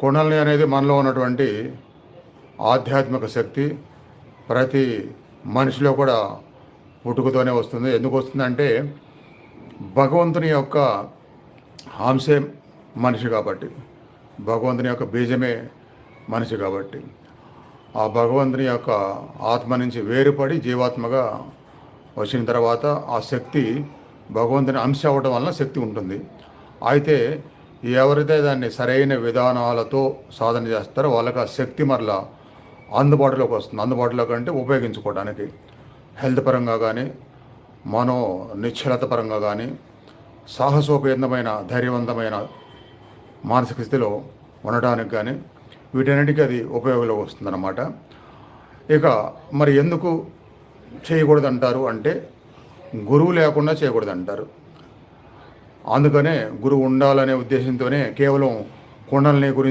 కుండలిని అనేది మనలో ఉన్నటువంటి ఆధ్యాత్మిక శక్తి. ప్రతి మనిషిలో కూడా పుట్టుకతోనే వస్తుంది. ఎందుకు వస్తుందంటే భగవంతుని యొక్క అంశే మనిషి కాబట్టి, భగవంతుని యొక్క బీజమే మనిషి కాబట్టి, ఆ భగవంతుని యొక్క ఆత్మ నుంచి వేరుపడి జీవాత్మగా వచ్చిన తర్వాత ఆ శక్తి భగవంతుని అంశ అవ్వడం వలన శక్తి ఉంటుంది. అయితే ఎవరైతే దాన్ని సరైన విధానాలతో సాధన చేస్తారో వాళ్ళకి ఆ శక్తి మరలా అందుబాటులోకి వస్తుంది. అందుబాటులోకి అంటే ఉపయోగించుకోవడానికి హెల్త్ పరంగా కానీ, మనో నిశ్చలత పరంగా కానీ, సాహసోపేతమైన ధైర్యవంతమైన మానసిక స్థితిలో ఉండడానికి కానీ వీటన్నిటికీ అది ఉపయోగంలోకి వస్తుందన్నమాట. ఇక మరి ఎందుకు చేయకూడదంటారు అంటే గురువు లేకుండా చేయకూడదంటారు. అందుకనే గురువు ఉండాలనే ఉద్దేశంతోనే కేవలం కుండలిని గురించి